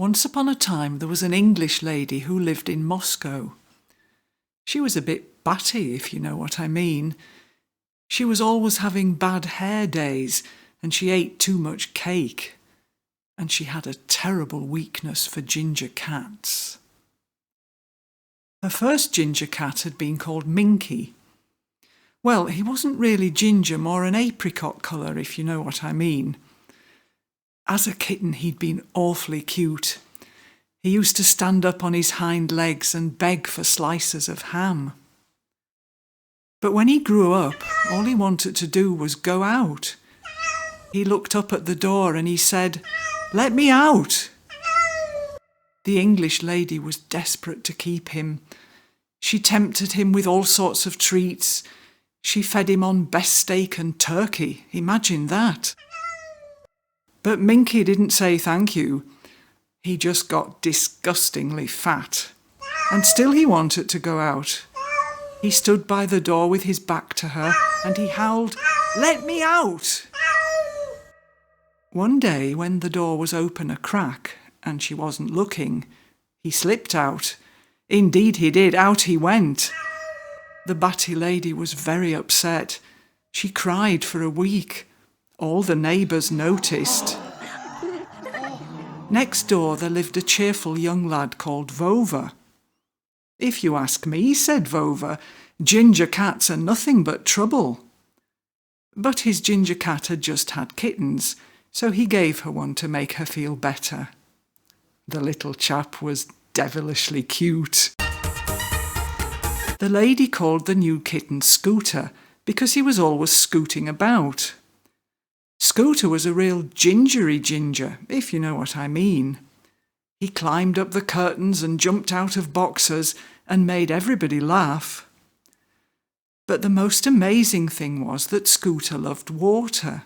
Once upon a time there was an English lady who lived in Moscow. She was a bit batty, if you know what I mean. She was always having bad hair days, and she ate too much cake. And she had a terrible weakness for ginger cats. Her first ginger cat had been called Minky. Well, he wasn't really ginger, more an apricot colour, if you know what I mean. As a kitten, he'd been awfully cute. He used to stand up on his hind legs and beg for slices of ham. But when he grew up, all he wanted to do was go out. He looked up at the door and he said, "Let me out!" The English lady was desperate to keep him. She tempted him with all sorts of treats. She fed him on best steak and turkey. Imagine that. But Minky didn't say thank you. He just got disgustingly fat. And still he wanted to go out. He stood by the door with his back to her and he howled, "Let me out!" One day, when the door was open a crack and she wasn't looking, he slipped out. Indeed he did, out he went. The batty lady was very upset. She cried for a week. All the neighbours noticed. Next door there lived a cheerful young lad called Vova. "If you ask me," said Vova, "ginger cats are nothing but trouble." But his ginger cat had just had kittens, so he gave her one to make her feel better. The little chap was devilishly cute. The lady called the new kitten Scooter because he was always scooting about. Scooter was a real gingery ginger, if you know what I mean. He climbed up the curtains and jumped out of boxers and made everybody laugh. But the most amazing thing was that Scooter loved water.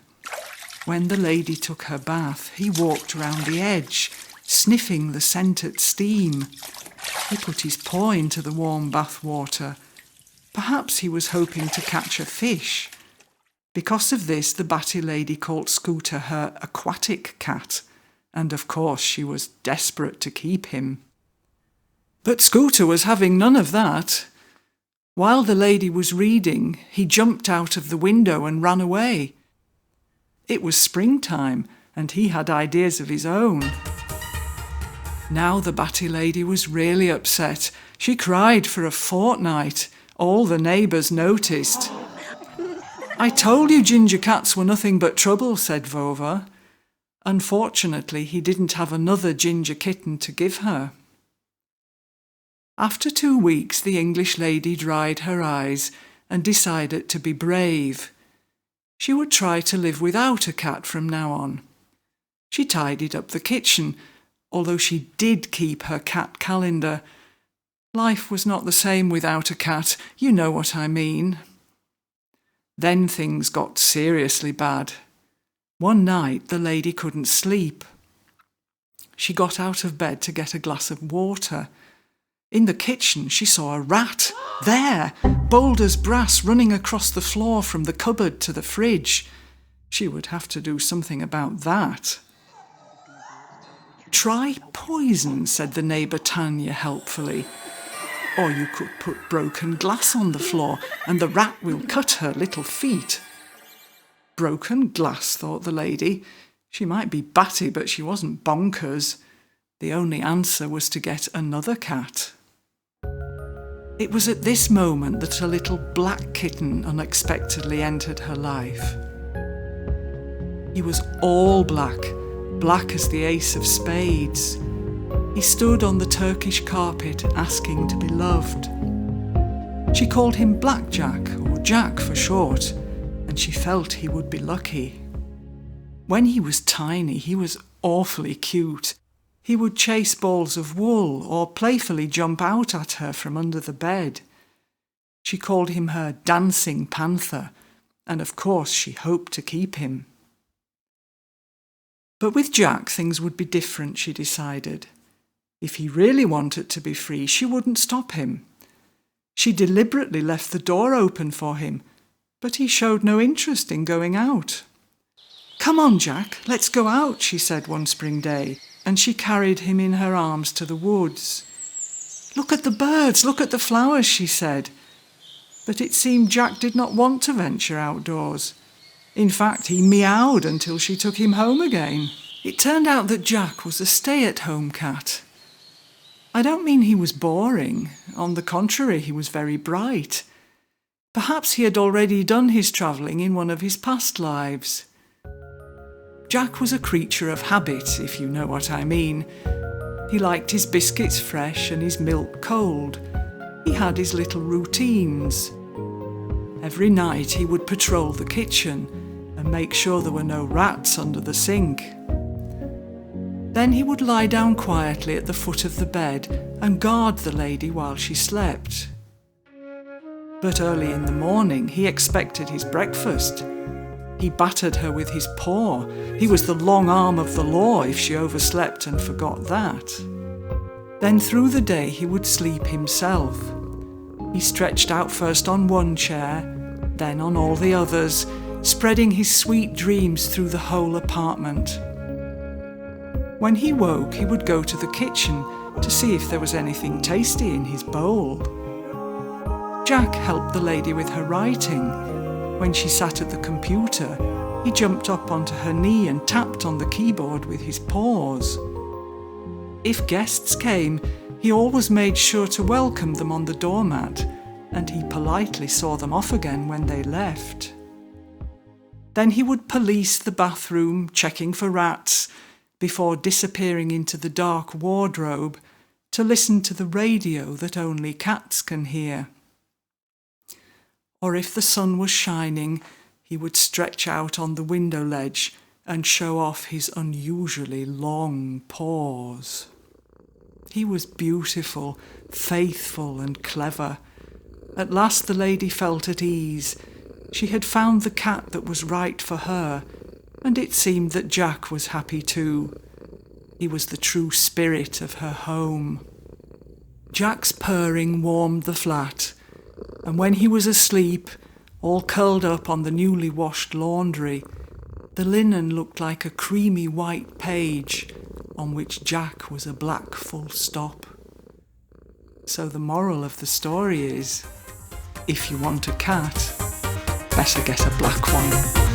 When the lady took her bath, he walked round the edge, sniffing the scented steam. He put his paw into the warm bath water. Perhaps he was hoping to catch a fish. Because of this, the batty lady called Scooter her aquatic cat, and of course she was desperate to keep him. But Scooter was having none of that. While the lady was reading, he jumped out of the window and ran away. It was springtime, and he had ideas of his own. Now the batty lady was really upset. She cried for a fortnight. All the neighbours noticed. "I told you ginger cats were nothing but trouble," said Vova. Unfortunately, he didn't have another ginger kitten to give her. After 2 weeks, the English lady dried her eyes and decided to be brave. She would try to live without a cat from now on. She tidied up the kitchen, although she did keep her cat calendar. Life was not the same without a cat, you know what I mean. Then things got seriously bad. One night the lady couldn't sleep. She got out of bed to get a glass of water. In the kitchen she saw a rat, there, bold as brass, running across the floor from the cupboard to the fridge. She would have to do something about that. "Try poison," said the neighbour Tanya helpfully. "Or you could put broken glass on the floor and the rat will cut her little feet." Broken glass, thought the lady. She might be batty, but she wasn't bonkers. The only answer was to get another cat. It was at this moment that a little black kitten unexpectedly entered her life. He was all black, black as the ace of spades. He stood on the Turkish carpet asking to be loved. She called him Blackjack, or Jack for short, and she felt he would be lucky. When he was tiny, he was awfully cute. He would chase balls of wool or playfully jump out at her from under the bed. She called him her dancing panther, and of course she hoped to keep him. But with Jack things would be different, she decided. If he really wanted to be free, she wouldn't stop him. She deliberately left the door open for him, but he showed no interest in going out. "Come on, Jack, let's go out," she said one spring day. and she carried him in her arms to the woods. "Look at the birds, look at the flowers," she said. But it seemed Jack did not want to venture outdoors. In fact, he meowed until she took him home again. It turned out that Jack was a stay-at-home cat. I don't mean he was boring. On the contrary, he was very bright. Perhaps he had already done his travelling in one of his past lives. Jack was a creature of habit, if you know what I mean. He liked his biscuits fresh and his milk cold. He had his little routines. Every night he would patrol the kitchen and make sure there were no rats under the sink. Then he would lie down quietly at the foot of the bed and guard the lady while she slept. But early in the morning he expected his breakfast. He battered her with his paw. He was the long arm of the law if she overslept and forgot that. Then through the day he would sleep himself. He stretched out first on one chair, then on all the others, spreading his sweet dreams through the whole apartment. When he woke, he would go to the kitchen to see if there was anything tasty in his bowl. Jack helped the lady with her writing. When she sat at the computer, he jumped up onto her knee and tapped on the keyboard with his paws. If guests came, he always made sure to welcome them on the doormat, and he politely saw them off again when they left. Then he would police the bathroom, checking for rats, before disappearing into the dark wardrobe to listen to the radio that only cats can hear. Or if the sun was shining, he would stretch out on the window ledge and show off his unusually long paws. He was beautiful, faithful and clever. At last the lady felt at ease. She had found the cat that was right for her, and it seemed that Jack was happy too. He was the true spirit of her home. Jack's purring warmed the flat, and when he was asleep, all curled up on the newly washed laundry, the linen looked like a creamy white page on which Jack was a black full stop. So the moral of the story is, if you want a cat, better get a black one.